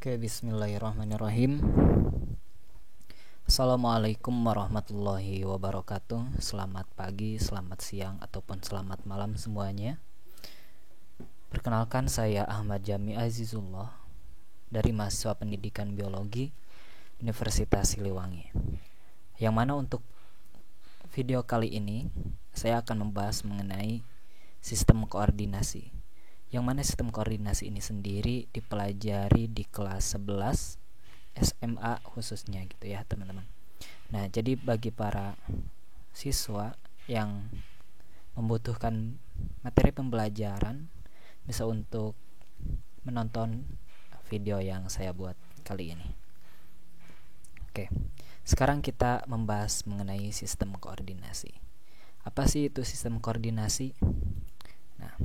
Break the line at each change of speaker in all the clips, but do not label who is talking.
Oke, bismillahirrahmanirrahim. Assalamualaikum warahmatullahi wabarakatuh. Selamat pagi, selamat siang, ataupun selamat malam semuanya. Perkenalkan, saya Ahmad Jami Azizullah dari mahasiswa pendidikan biologi Universitas Siliwangi. Yang mana untuk video kali ini saya akan membahas mengenai sistem koordinasi. Yang mana sistem koordinasi ini sendiri dipelajari di kelas 11 SMA khususnya gitu ya teman-teman. Nah, jadi bagi para siswa yang membutuhkan materi pembelajaran bisa untuk menonton video yang saya buat kali ini. Oke, sekarang kita membahas mengenai sistem koordinasi. Apa sih itu sistem koordinasi? Nah,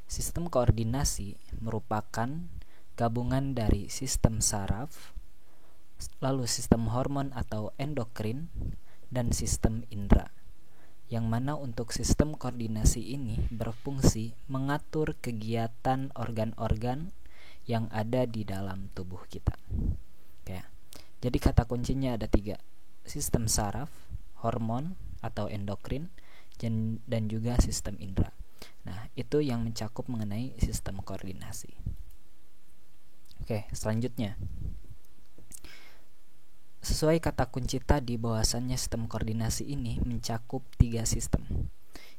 sistem koordinasi merupakan gabungan dari sistem saraf, lalu sistem hormon atau endokrin, dan sistem indera. Yang mana untuk sistem koordinasi ini berfungsi mengatur kegiatan organ-organ yang ada di dalam tubuh kita. Oke. Jadi kata kuncinya ada 3. Sistem saraf, hormon atau endokrin, dan juga sistem indera. Nah, itu yang mencakup mengenai sistem koordinasi. Oke, selanjutnya. Sesuai kata kunci tadi, bahwasannya sistem koordinasi ini mencakup 3 sistem.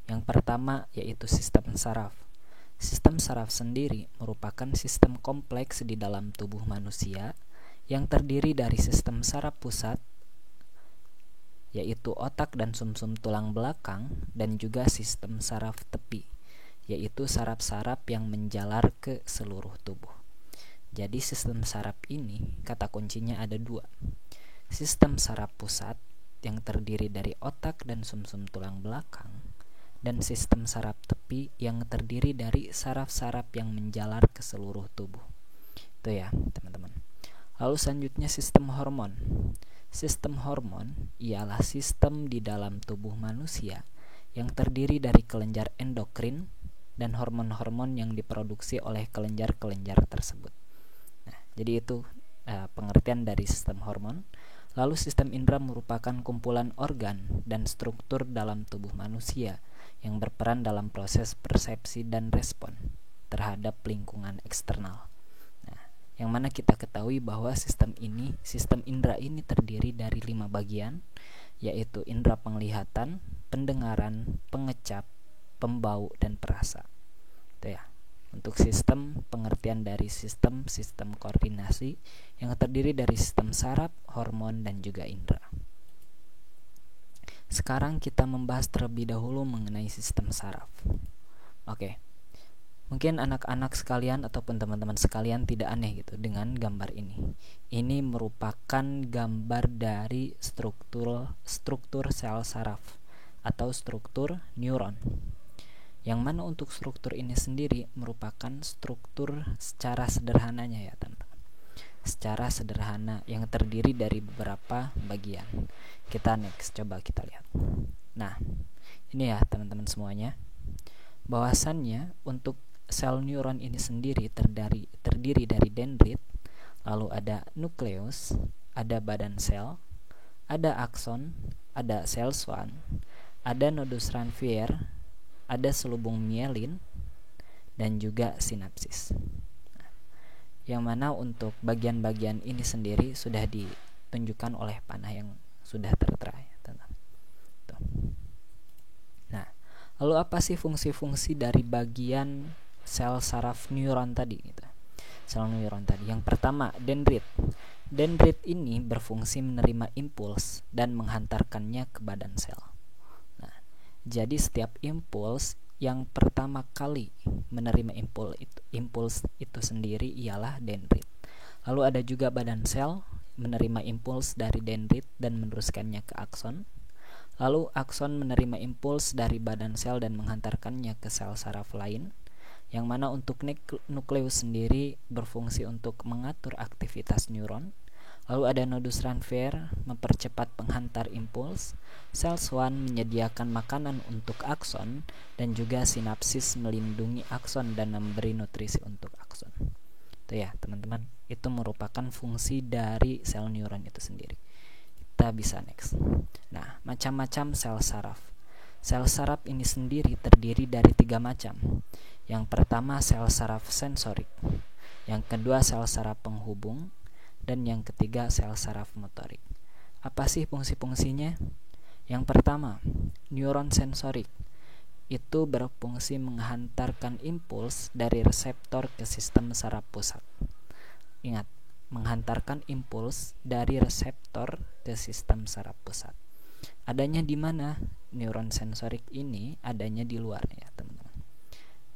Yang pertama yaitu sistem saraf. Sistem saraf sendiri merupakan sistem kompleks di dalam tubuh manusia yang terdiri dari sistem saraf pusat, yaitu otak dan sumsum tulang belakang, dan juga sistem saraf tepi, yaitu saraf-saraf yang menjalar ke seluruh tubuh. Jadi sistem saraf ini kata kuncinya ada 2. Sistem saraf pusat yang terdiri dari otak dan sumsum tulang belakang, dan sistem saraf tepi yang terdiri dari saraf-saraf yang menjalar ke seluruh tubuh. Itu ya teman-teman. Lalu selanjutnya sistem hormon. Sistem hormon ialah sistem di dalam tubuh manusia yang terdiri dari kelenjar endokrin dan hormon-hormon yang diproduksi oleh kelenjar-kelenjar tersebut. Nah, jadi itu pengertian dari sistem hormon. Lalu sistem indera merupakan kumpulan organ dan struktur dalam tubuh manusia yang berperan dalam proses persepsi dan respon terhadap lingkungan eksternal. Nah, yang mana kita ketahui bahwa sistem indera ini terdiri dari 5 bagian, yaitu indera penglihatan, pendengaran, pengecap, pembau, dan perasa. Itu ya. Untuk sistem, pengertian dari sistem koordinasi yang terdiri dari sistem saraf, hormon, dan juga indera. Sekarang kita membahas terlebih dahulu mengenai sistem saraf. Oke. Mungkin anak-anak sekalian ataupun teman-teman sekalian tidak aneh gitu dengan gambar ini. Ini merupakan gambar dari struktur sel saraf atau struktur neuron. Yang mana untuk struktur ini sendiri merupakan struktur secara sederhananya ya teman-teman. Secara sederhana yang terdiri dari beberapa bagian. Kita next, coba kita lihat. Nah, ini ya teman-teman semuanya. Bahwasannya untuk sel neuron ini sendiri terdiri dari dendrit, lalu ada nukleus, ada badan sel, ada akson, ada sel Schwann, ada nodus Ranvier, ada selubung mielin, dan juga sinapsis. Yang mana untuk bagian-bagian ini sendiri sudah ditunjukkan oleh panah yang sudah tertera ya, teman. Nah, lalu apa sih fungsi-fungsi dari bagian sel saraf neuron tadi gitu? Sel neuron tadi. Yang pertama, dendrit. Dendrit ini berfungsi menerima impuls dan menghantarkannya ke badan sel. Nah, jadi setiap impuls yang pertama kali menerima impuls itu sendiri ialah dendrit. Lalu ada juga badan sel menerima impuls dari dendrit dan meneruskannya ke akson. Lalu akson menerima impuls dari badan sel dan menghantarkannya ke sel saraf lain. Yang mana untuk nukleus sendiri berfungsi untuk mengatur aktivitas neuron. Lalu ada nodus Ranvier mempercepat penghantar impuls, sel Schwann menyediakan makanan untuk akson, dan juga sinapsis melindungi akson dan memberi nutrisi untuk akson. Tuh ya teman-teman, itu merupakan fungsi dari sel neuron itu sendiri. Kita bisa next. Nah, macam-macam sel saraf. Sel saraf ini sendiri terdiri dari 3 macam. Yang pertama sel saraf sensorik, yang kedua sel saraf penghubung, dan yang ketiga sel saraf motorik. Apa sih fungsi-fungsinya? Yang pertama, neuron sensorik. Itu berfungsi menghantarkan impuls dari reseptor ke sistem saraf pusat. Ingat, menghantarkan impuls dari reseptor ke sistem saraf pusat. Adanya di mana? Neuron sensorik ini adanya di luar ya, teman-teman.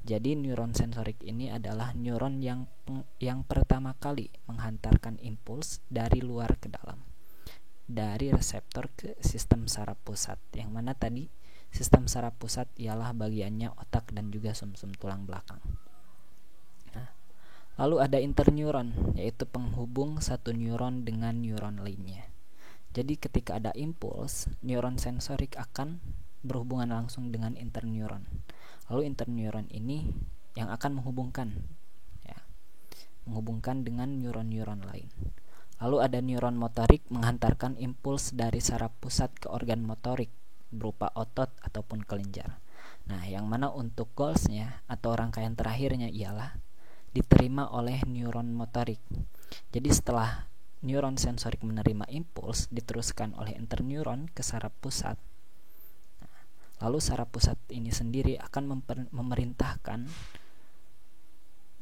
Jadi neuron sensorik ini adalah neuron yang pertama kali menghantarkan impuls dari luar ke dalam, dari reseptor ke sistem saraf pusat. Yang mana tadi sistem saraf pusat ialah bagiannya otak dan juga sumsum tulang belakang. Lalu ada interneuron, yaitu penghubung satu neuron dengan neuron lainnya. Jadi ketika ada impuls, neuron sensorik akan berhubungan langsung dengan interneuron. Lalu interneuron ini yang akan menghubungkan dengan neuron-neuron lain. Lalu ada neuron motorik menghantarkan impuls dari saraf pusat ke organ motorik berupa otot ataupun kelenjar. Nah, yang mana untuk goalsnya atau rangkaian terakhirnya ialah diterima oleh neuron motorik. Jadi setelah neuron sensorik menerima impuls, diteruskan oleh interneuron ke saraf pusat. Lalu saraf pusat ini sendiri akan memerintahkan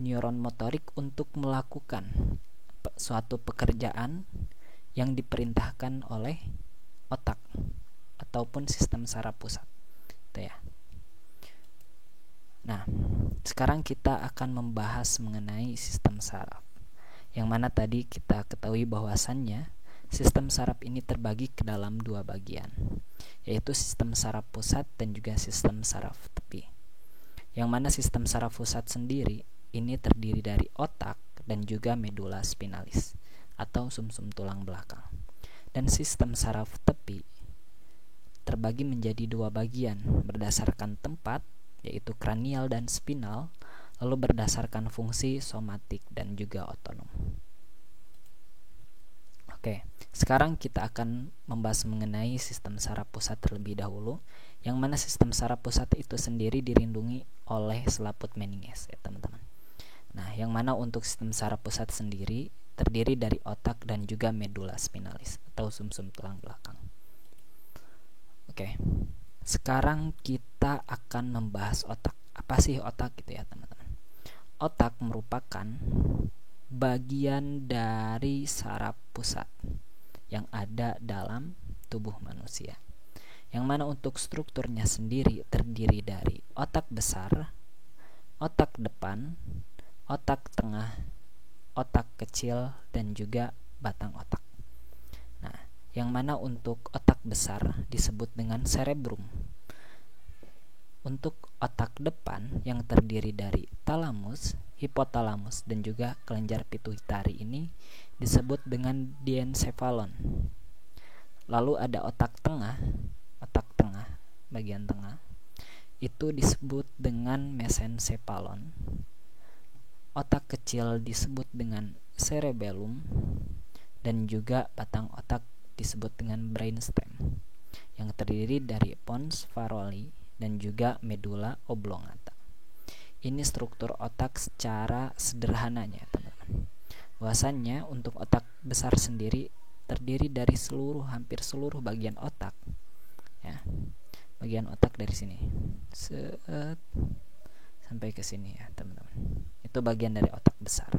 neuron motorik untuk melakukan suatu pekerjaan yang diperintahkan oleh otak ataupun sistem saraf pusat. Itu ya. Nah, sekarang kita akan membahas mengenai sistem saraf. Yang mana tadi kita ketahui bahwasannya sistem saraf ini terbagi ke dalam 2 bagian, yaitu sistem saraf pusat dan juga sistem saraf tepi. Yang mana sistem saraf pusat sendiri ini terdiri dari otak dan juga medula spinalis atau sumsum tulang belakang. Dan sistem saraf tepi terbagi menjadi 2 bagian berdasarkan tempat, yaitu kranial dan spinal, lalu berdasarkan fungsi somatik dan juga otonom. Oke, sekarang kita akan membahas mengenai sistem saraf pusat terlebih dahulu, yang mana sistem saraf pusat itu sendiri dilindungi oleh selaput meninges ya teman-teman. Nah, yang mana untuk sistem saraf pusat sendiri terdiri dari otak dan juga medula spinalis atau sumsum tulang belakang. Oke, sekarang kita akan membahas otak. Apa sih otak gitu ya teman-teman? Otak merupakan bagian dari saraf pusat yang ada dalam tubuh manusia. Yang mana untuk strukturnya sendiri terdiri dari otak besar, otak depan, otak tengah, otak kecil, dan juga batang otak. Nah, yang mana untuk otak besar disebut dengan cerebrum. Untuk otak depan yang terdiri dari talamus, hipotalamus, dan juga kelenjar pituitari ini disebut dengan diencephalon. Lalu ada otak tengah, bagian tengah, itu disebut dengan mesencephalon. Otak kecil disebut dengan cerebellum, dan juga batang otak disebut dengan brainstem, yang terdiri dari pons faroli dan juga medula oblongata. Ini struktur otak secara sederhananya, teman-teman. Bahwasannya untuk otak besar sendiri terdiri dari hampir seluruh bagian otak. Ya. Bagian otak dari sini. Sampai ke sini ya, teman-teman. Itu bagian dari otak besar.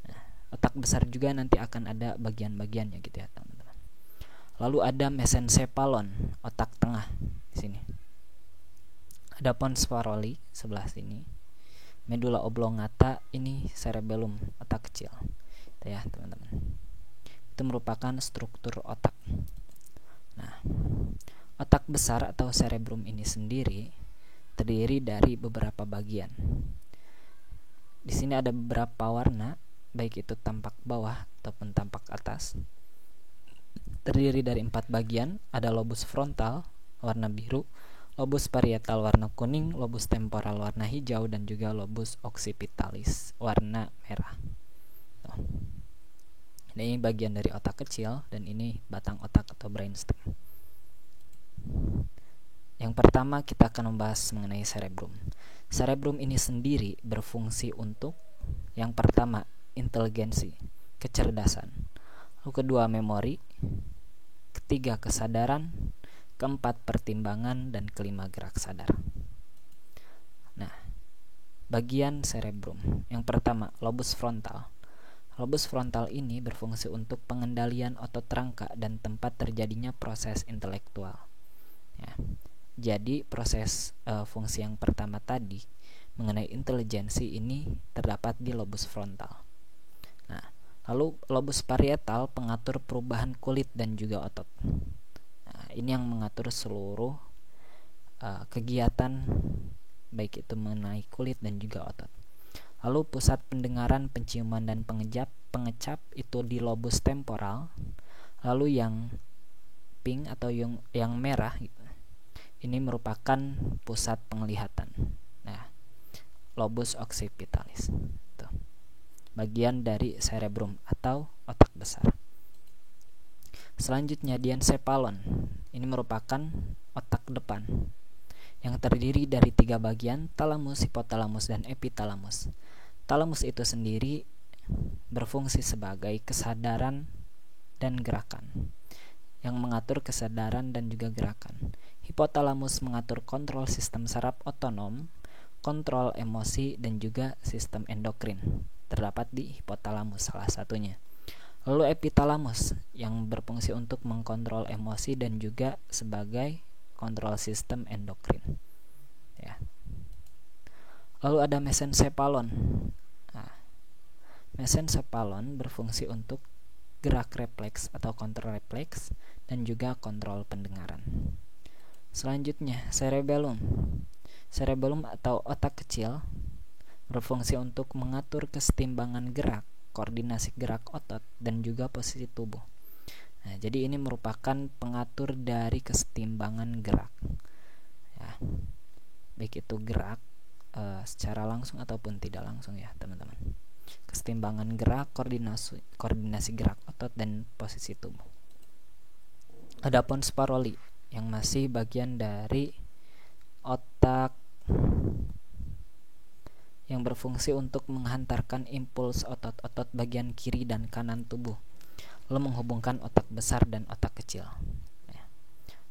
Nah, otak besar juga nanti akan ada bagian-bagiannya gitu ya, teman-teman. Lalu ada mesencephalon, otak tengah di sini. Ada pons faroli sebelah sini. Medula oblongata ini cerebellum, otak kecil. Itu ya, teman-teman. Itu merupakan struktur otak. Nah, otak besar atau cerebrum ini sendiri terdiri dari beberapa bagian. Di sini ada beberapa warna, baik itu tampak bawah ataupun tampak atas. Terdiri dari 4 bagian, ada lobus frontal warna biru, lobus parietal warna kuning, lobus temporal warna hijau, dan juga lobus occipitalis warna merah. Ini bagian dari otak kecil dan ini batang otak atau brainstem. Yang pertama kita akan membahas mengenai cerebrum. Cerebrum ini sendiri berfungsi untuk yang pertama inteligensi, kecerdasan. Lalu kedua memori, ketiga kesadaran, keempat pertimbangan, dan kelima gerak sadar. Nah, bagian cerebrum. Yang pertama, lobus frontal. Lobus frontal ini berfungsi untuk pengendalian otot rangka dan tempat terjadinya proses intelektual. Ya. Jadi proses fungsi yang pertama tadi mengenai intelijensi ini terdapat di lobus frontal. Nah, lalu lobus parietal pengatur perubahan kulit dan juga otot. Nah, ini yang mengatur seluruh kegiatan baik itu mengenai kulit dan juga otot. Lalu pusat pendengaran, penciuman dan pengecap itu di lobus temporal. Lalu yang pink atau yang merah gitu, ini merupakan pusat penglihatan. Nah, lobus occipitalis. Tuh. Bagian dari cerebrum atau otak besar. Selanjutnya diencephalon. Ini merupakan otak depan yang terdiri dari 3 bagian, thalamus, hipotalamus, dan epitalamus. Thalamus itu sendiri berfungsi sebagai kesadaran dan gerakan, yang mengatur kesadaran dan juga gerakan. Hipotalamus mengatur kontrol sistem saraf otonom, kontrol emosi, dan juga sistem endokrin. Terdapat di hipotalamus salah satunya. Lalu epitalamus yang berfungsi untuk mengkontrol emosi dan juga sebagai kontrol sistem endokrin. Ya. Lalu ada mesencephalon. Nah, mesencephalon berfungsi untuk gerak refleks atau kontrol refleks dan juga kontrol pendengaran. Selanjutnya cerebellum. Cerebellum atau otak kecil berfungsi untuk mengatur kesetimbangan gerak, koordinasi gerak otot dan juga posisi tubuh. Nah, jadi ini merupakan pengatur dari kesetimbangan gerak. Ya, baik itu gerak secara langsung ataupun tidak langsung ya teman-teman. Kesetimbangan gerak, koordinasi gerak otot dan posisi tubuh. Ada pons paroli yang masih bagian dari otak yang berfungsi untuk menghantarkan impuls otot-otot bagian kiri dan kanan tubuh, lalu menghubungkan otak besar dan otak kecil.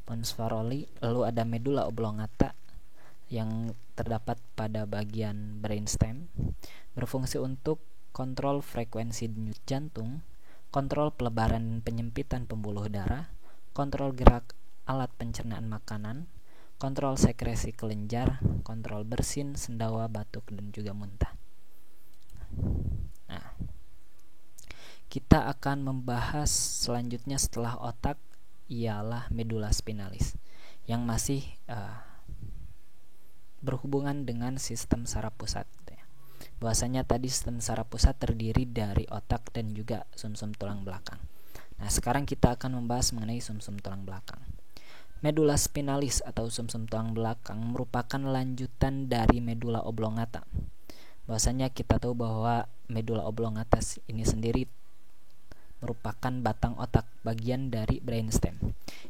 Pons paroli. Lalu ada medula oblongata yang terdapat pada bagian brainstem, berfungsi untuk kontrol frekuensi denyut jantung, kontrol pelebaran dan penyempitan pembuluh darah, kontrol gerak alat pencernaan makanan, kontrol sekresi kelenjar, kontrol bersin, sendawa, batuk, dan juga muntah. Nah, kita akan membahas selanjutnya setelah otak ialah medula spinalis yang masih berhubungan dengan sistem saraf pusat. Bahwasanya tadi sistem saraf pusat terdiri dari otak dan juga sumsum tulang belakang. Nah, sekarang kita akan membahas mengenai sumsum tulang belakang. Medula spinalis atau sumsum tulang belakang merupakan lanjutan dari medula oblongata. Bahwasanya kita tahu bahwa medula oblongata ini sendiri merupakan batang otak bagian dari brainstem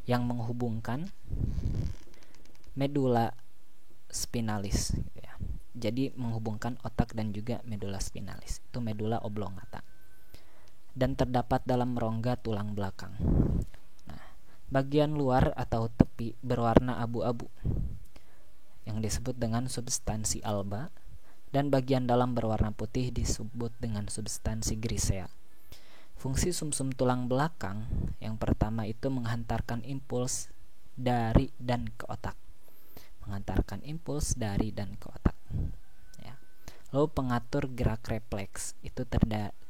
yang menghubungkan medula spinalis gitu ya. Jadi menghubungkan otak dan juga medula spinalis. Itu medula oblongata. Dan terdapat dalam rongga tulang belakang. Nah, bagian luar atau tepi berwarna abu-abu yang disebut dengan substansi alba, dan bagian dalam berwarna putih disebut dengan substansi grisea. Fungsi sumsum tulang belakang yang pertama itu menghantarkan impuls dari dan ke otak. Mengantarkan impuls dari dan ke otak. Ya. Lalu pengatur gerak refleks itu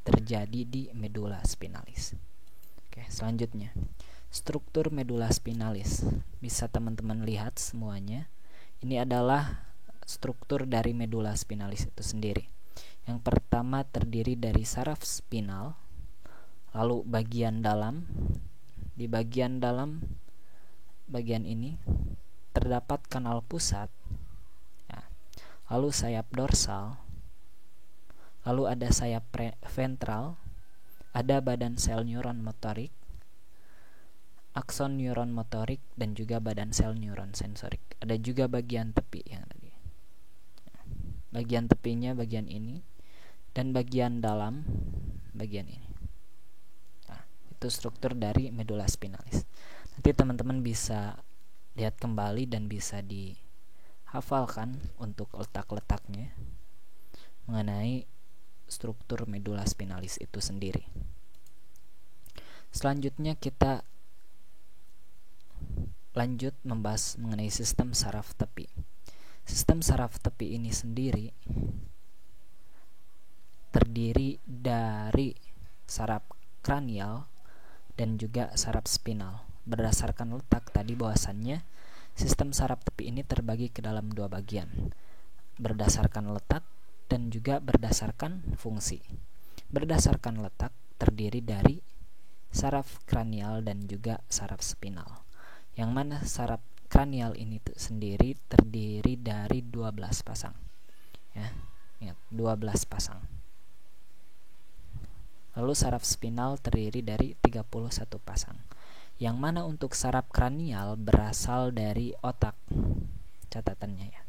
terjadi di medula spinalis. Oke, selanjutnya struktur medula spinalis bisa teman-teman lihat semuanya. Ini adalah struktur dari medula spinalis itu sendiri. Yang pertama terdiri dari saraf spinal, lalu bagian dalam. Di bagian dalam bagian ini terdapat kanal pusat, ya. Lalu sayap dorsal, lalu ada sayap ventral, ada badan sel neuron motorik, akson neuron motorik, dan juga badan sel neuron sensorik. Ada juga bagian tepi yang tadi. Bagian tepinya bagian ini, dan bagian dalam bagian ini. Nah, itu struktur dari medula spinalis. Nanti teman-teman bisa lihat kembali dan bisa dihafalkan untuk letak-letaknya mengenai struktur medula spinalis itu sendiri. Selanjutnya kita lanjut membahas mengenai sistem saraf tepi. Sistem saraf tepi ini sendiri terdiri dari saraf kranial dan juga saraf spinal. Berdasarkan letak tadi bahwasannya sistem saraf tepi ini terbagi ke dalam dua bagian, berdasarkan letak dan juga berdasarkan fungsi. Berdasarkan letak terdiri dari saraf kranial dan juga saraf spinal. Yang mana saraf kranial ini sendiri terdiri dari 12 pasang. Ya, ingat 12 pasang. Lalu saraf spinal terdiri dari 31 pasang. Yang mana untuk saraf kranial berasal dari otak. Catatannya ya.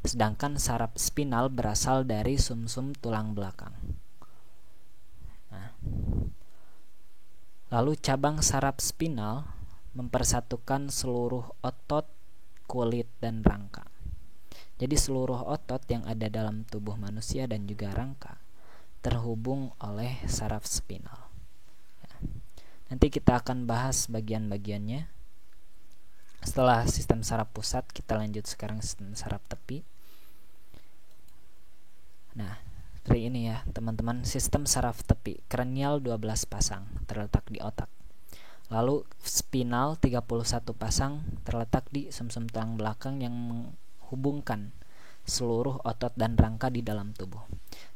Sedangkan saraf spinal berasal dari sumsum tulang belakang. Nah, lalu cabang saraf spinal mempersatukan seluruh otot, kulit, dan rangka. Jadi seluruh otot yang ada dalam tubuh manusia dan juga rangka terhubung oleh saraf spinal. Nanti kita akan bahas bagian-bagiannya. Setelah sistem saraf pusat, kita lanjut sekarang sistem saraf tepi. Nah, seperti ini ya teman-teman, sistem saraf tepi kranial 12 pasang terletak di otak. Lalu spinal 31 pasang terletak di sumsum tulang belakang yang menghubungkan seluruh otot dan rangka di dalam tubuh.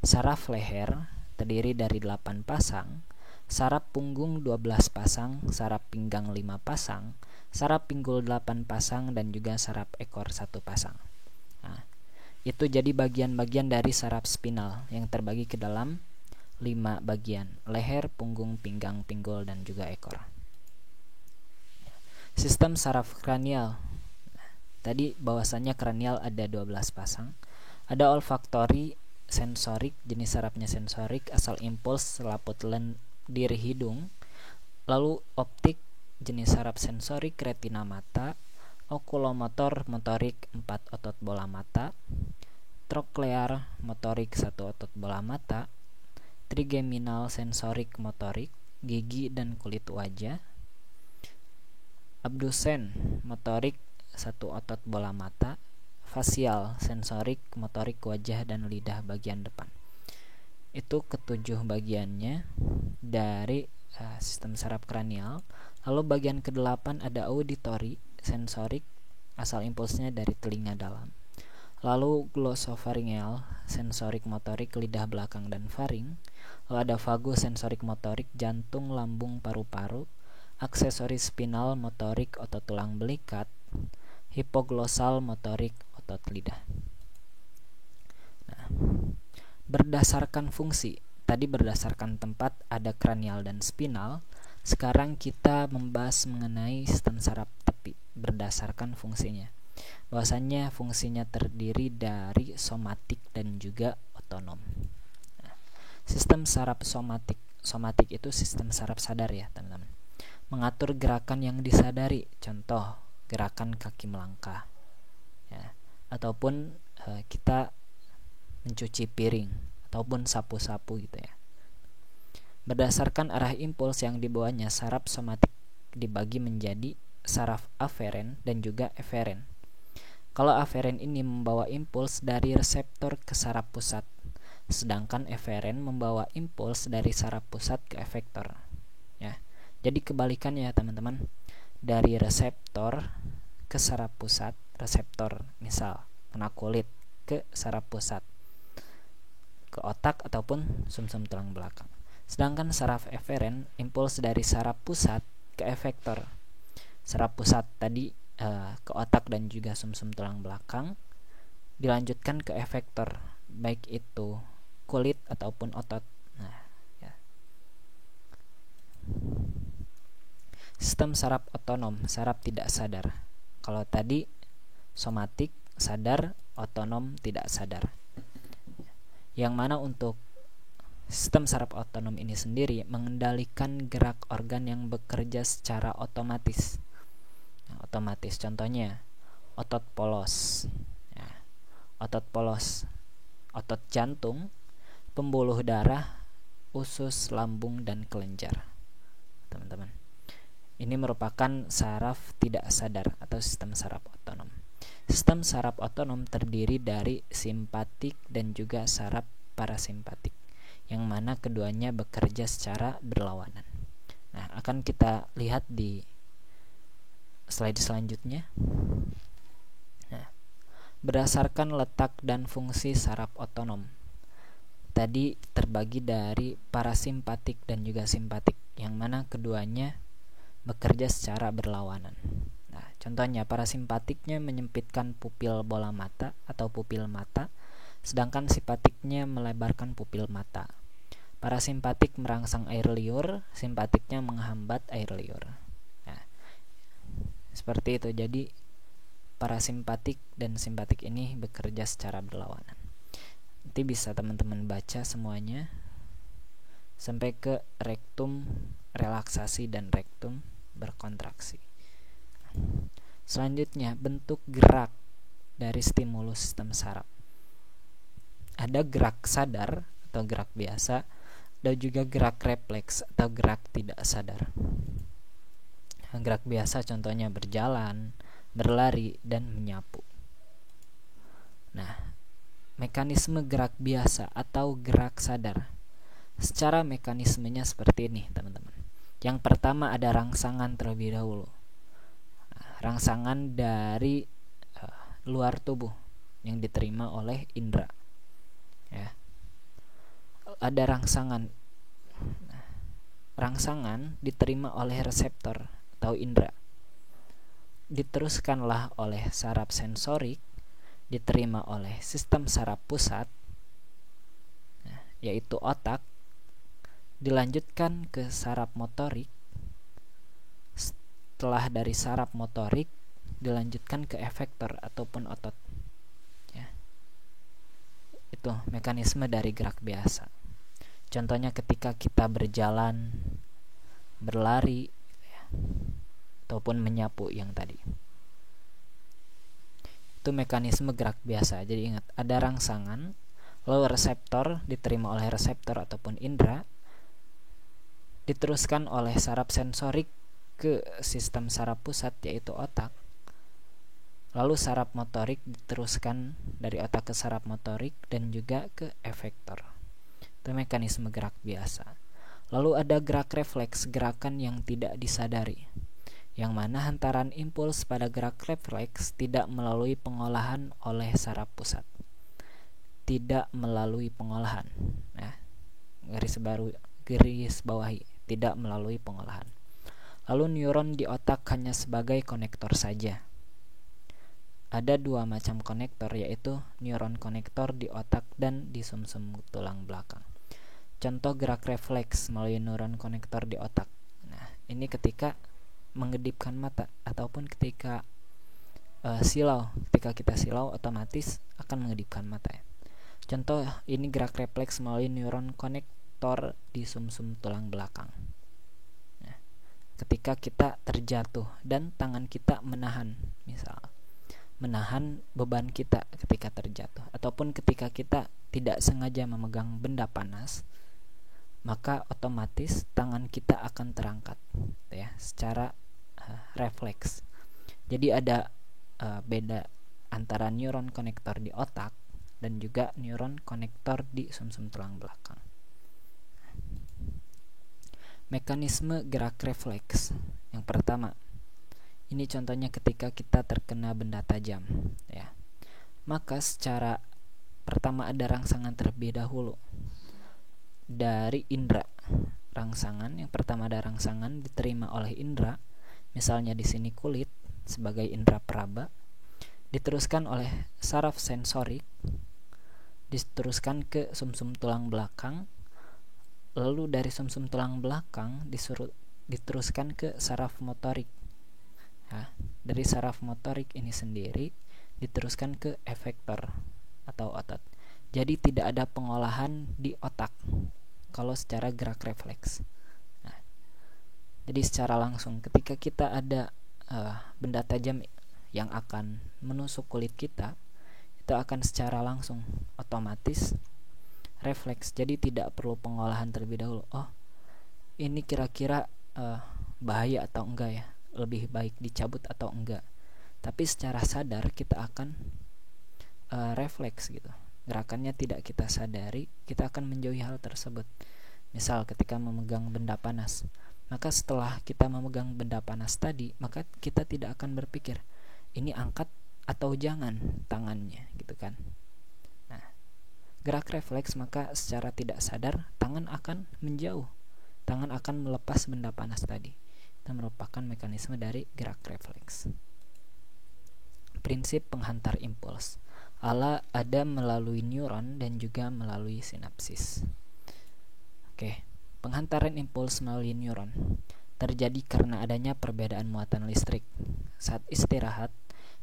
Saraf leher terdiri dari 8 pasang, saraf punggung 12 pasang, saraf pinggang 5 pasang, saraf pinggul 8 pasang, dan juga saraf ekor 1 pasang. Nah, itu jadi bagian-bagian dari saraf spinal yang terbagi ke dalam 5 bagian: leher, punggung, pinggang, pinggul, dan juga ekor. Sistem saraf kranial. Tadi bahwasannya kranial ada 12 pasang. Ada olfaktori, sensorik, jenis sarafnya sensorik, asal impuls, selaput lendir hidung. Lalu optik, jenis saraf sensorik, retina mata. Okulomotor, motorik, 4 otot bola mata. Troklear, motorik, 1 otot bola mata. Trigeminal, sensorik, motorik, gigi dan kulit wajah. Abdusen, motorik, 1 otot bola mata. Fasial, sensorik, motorik wajah dan lidah bagian depan. Itu ketujuh bagiannya dari sistem saraf kranial. Lalu bagian ke-8 ada auditori, sensorik, asal impulsnya dari telinga dalam. Lalu glosopharyngeal, sensorik, motorik, lidah belakang dan faring. Lalu ada vagosensorik, motorik, jantung, lambung, paru-paru. Aksesoris spinal, motorik, otot tulang belikat. Hipoglosal, motorik, otot lidah. Nah, berdasarkan fungsi, tadi berdasarkan tempat ada kranial dan spinal. Sekarang kita membahas mengenai sistem saraf tepi berdasarkan fungsinya. Bahwasannya fungsinya terdiri dari somatik dan juga otonom. Nah, sistem saraf somatik. Somatik itu sistem saraf sadar ya teman-teman. Mengatur gerakan yang disadari, contoh gerakan kaki melangkah ya, ataupun kita mencuci piring ataupun sapu-sapu gitu ya. Berdasarkan arah impuls yang dibawanya, saraf somatik dibagi menjadi saraf aferen dan juga eferen. Kalau aferen ini membawa impuls dari reseptor ke saraf pusat, sedangkan eferen membawa impuls dari saraf pusat ke efektor ya. Jadi kebalikannya ya teman-teman, dari reseptor ke saraf pusat, reseptor misal kena kulit ke saraf pusat, ke otak ataupun sumsum tulang belakang. Sedangkan saraf eferen impuls dari saraf pusat ke efektor. Saraf pusat tadi ke otak dan juga sumsum tulang belakang, dilanjutkan ke efektor, baik itu kulit ataupun otot. Nah, ya. Sistem saraf otonom, saraf tidak sadar. Kalau tadi somatik, sadar, otonom, tidak sadar. Yang mana untuk sistem saraf otonom ini sendiri mengendalikan gerak organ yang bekerja secara otomatis. Otomatis, contohnya otot polos. Otot polos, otot jantung, pembuluh darah, usus, lambung, dan kelenjar. Teman-teman, ini merupakan saraf tidak sadar atau sistem saraf otonom. Sistem saraf otonom terdiri dari simpatik dan juga saraf parasimpatik, yang mana keduanya bekerja secara berlawanan. Nah, akan kita lihat di slide selanjutnya. Nah, berdasarkan letak dan fungsi saraf otonom, tadi terbagi dari parasimpatik dan juga simpatik, yang mana keduanya bekerja secara berlawanan. Nah, contohnya parasimpatiknya menyempitkan pupil bola mata atau pupil mata, sedangkan simpatiknya melebarkan pupil mata. Parasimpatik merangsang air liur, simpatiknya menghambat air liur. Nah, seperti itu. Jadi parasimpatik dan simpatik ini bekerja secara berlawanan. Nanti bisa teman-teman baca semuanya sampai ke rektum relaksasi dan rektum berkontraksi. Selanjutnya, bentuk gerak dari stimulus sistem saraf. Ada gerak sadar atau gerak biasa, dan juga gerak refleks atau gerak tidak sadar. Gerak biasa contohnya berjalan, berlari, dan menyapu. Nah, mekanisme gerak biasa atau gerak sadar. Secara mekanismenya seperti ini, teman-teman. Yang pertama ada rangsangan terlebih dahulu. Rangsangan dari luar tubuh yang diterima oleh indera. Ya. Ada rangsangan. Rangsangan diterima oleh reseptor atau indera. Diteruskanlah oleh saraf sensorik, diterima oleh sistem saraf pusat, yaitu otak, dilanjutkan ke saraf motorik. Setelah dari saraf motorik dilanjutkan ke efektor ataupun otot. Ya. Itu mekanisme dari gerak biasa. Contohnya ketika kita berjalan, berlari, ataupun menyapu yang tadi. Itu mekanisme gerak biasa. Jadi ingat, ada rangsangan, lalu reseptor diterima oleh reseptor ataupun indera, diteruskan oleh saraf sensorik ke sistem saraf pusat yaitu otak. Lalu saraf motorik diteruskan dari otak ke saraf motorik dan juga ke efektor. Itu mekanisme gerak biasa. Lalu ada gerak refleks, gerakan yang tidak disadari, yang mana hantaran impuls pada gerak refleks tidak melalui pengolahan oleh saraf pusat. Tidak melalui pengolahan. Nah, garis bawahi, tidak melalui pengolahan. Lalu neuron di otak hanya sebagai konektor saja. Ada dua macam konektor, yaitu neuron konektor di otak dan di sumsum tulang belakang. Contoh gerak refleks melalui neuron konektor di otak. Nah, ini ketika mengedipkan mata ataupun ketika silau. Ketika kita silau otomatis akan mengedipkan mata. Ya. Contoh ini gerak refleks melalui neuron konektor di sumsum tulang belakang. Nah, ketika kita terjatuh dan tangan kita menahan, misal menahan beban kita ketika terjatuh, ataupun ketika kita tidak sengaja memegang benda panas, maka otomatis tangan kita akan terangkat, ya, secara refleks. Jadi ada beda antara neuron konektor di otak dan juga neuron konektor di sumsum tulang belakang. Mekanisme gerak refleks. Yang pertama, ini contohnya ketika kita terkena benda tajam, ya. Maka secara pertama ada rangsangan terlebih dahulu dari indera. Rangsangan yang pertama ada rangsangan diterima oleh indera, misalnya di sini kulit sebagai indera peraba, diteruskan oleh saraf sensorik, diteruskan ke sumsum tulang belakang, Lalu dari sumsum tulang belakang diteruskan ke saraf motorik. Nah, dari saraf motorik ini sendiri diteruskan ke efektor atau otot. Jadi tidak ada pengolahan di otak kalau secara gerak refleks. Nah, jadi secara langsung ketika kita ada benda tajam yang akan menusuk kulit kita, itu akan secara langsung otomatis refleks. Jadi tidak perlu pengolahan terlebih dahulu. Oh, ini kira-kira bahaya atau enggak ya, lebih baik dicabut atau enggak. Tapi secara sadar kita akan refleks gitu. Gerakannya tidak kita sadari, kita akan menjauhi hal tersebut. Misal ketika memegang benda panas, maka setelah kita memegang benda panas tadi, maka kita tidak akan berpikir ini angkat atau jangan tangannya gitu kan. Nah, gerak refleks, maka secara tidak sadar tangan akan menjauh, tangan akan melepas benda panas tadi. Itu merupakan mekanisme dari gerak refleks. Prinsip penghantar impuls ada melalui neuron dan juga melalui sinapsis. Oke, penghantaran impuls melalui neuron terjadi karena adanya perbedaan muatan listrik. Saat istirahat,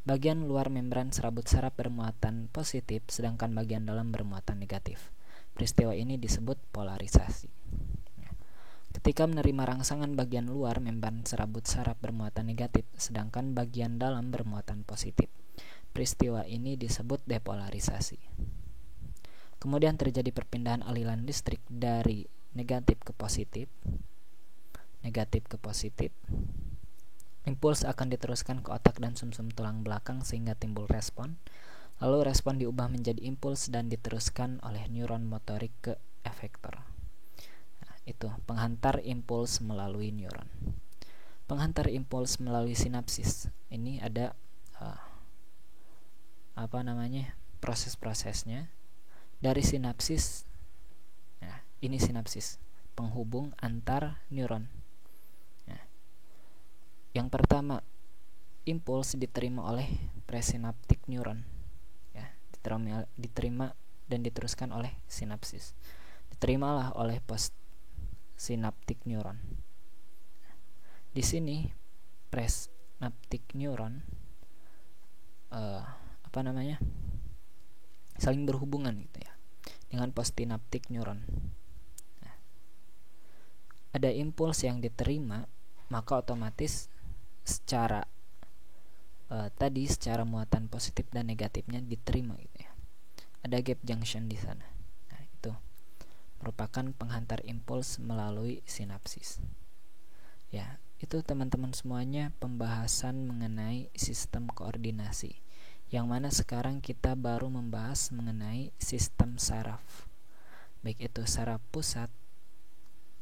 bagian luar membran serabut saraf bermuatan positif, sedangkan bagian dalam bermuatan negatif. Peristiwa ini disebut polarisasi. Ketika menerima rangsangan, bagian luar membran serabut saraf bermuatan negatif, sedangkan bagian dalam bermuatan positif. Peristiwa ini disebut depolarisasi. Kemudian terjadi perpindahan aliran listrik dari negatif ke positif. Impuls akan diteruskan ke otak dan sumsum tulang belakang sehingga timbul respon. Lalu respon diubah menjadi impuls dan diteruskan oleh neuron motorik ke efektor. Nah, itu penghantar impuls melalui neuron. Penghantar impuls melalui sinapsis. Ini ada proses-prosesnya. Dari sinapsis. Nah, ini sinapsis, penghubung antar neuron. Nah, yang pertama, impuls diterima oleh presinaptik neuron. Ya, diterima dan diteruskan oleh sinapsis. Diterimalah oleh postsinaptik neuron. Di sini presynaptic neuron saling berhubungan gitu ya dengan postsynaptic neuron. Nah, ada impuls yang diterima, maka otomatis secara secara muatan positif dan negatifnya diterima gitu ya. Ada gap junction di sana. Nah, itu merupakan penghantar impuls melalui sinapsis. Ya, itu teman-teman semuanya pembahasan mengenai sistem koordinasi, yang mana sekarang kita baru membahas mengenai sistem saraf, baik itu saraf pusat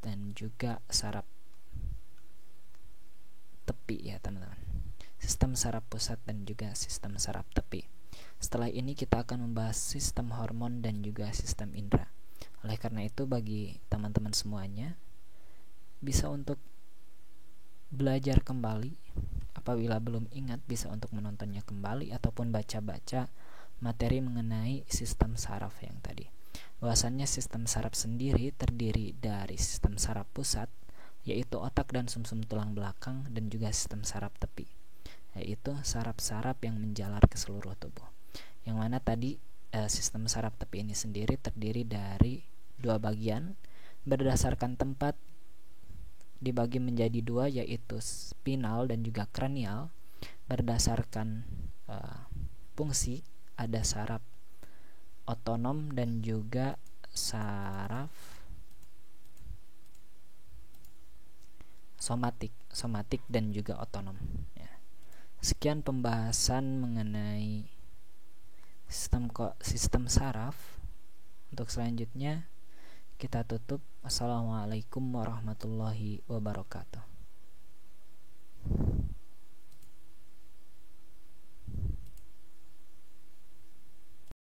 dan juga saraf tepi ya teman-teman. Sistem saraf pusat dan juga sistem saraf tepi. Setelah ini kita akan membahas sistem hormon dan juga sistem indera. Oleh karena itu, bagi teman-teman semuanya bisa untuk belajar kembali. Apabila belum ingat, bisa untuk menontonnya kembali ataupun baca-baca materi mengenai sistem saraf yang tadi. Bahwasannya sistem saraf sendiri terdiri dari sistem saraf pusat, yaitu otak dan sumsum tulang belakang, dan juga sistem saraf tepi, yaitu saraf-saraf yang menjalar ke seluruh tubuh. Yang mana tadi sistem saraf tepi ini sendiri terdiri dari dua bagian, berdasarkan tempat dibagi menjadi dua, yaitu spinal dan juga kranial. Berdasarkan fungsi, ada saraf otonom dan juga saraf somatik dan juga otonom ya. Sekian pembahasan mengenai sistem saraf. Untuk selanjutnya kita tutup. Assalamualaikum warahmatullahi wabarakatuh.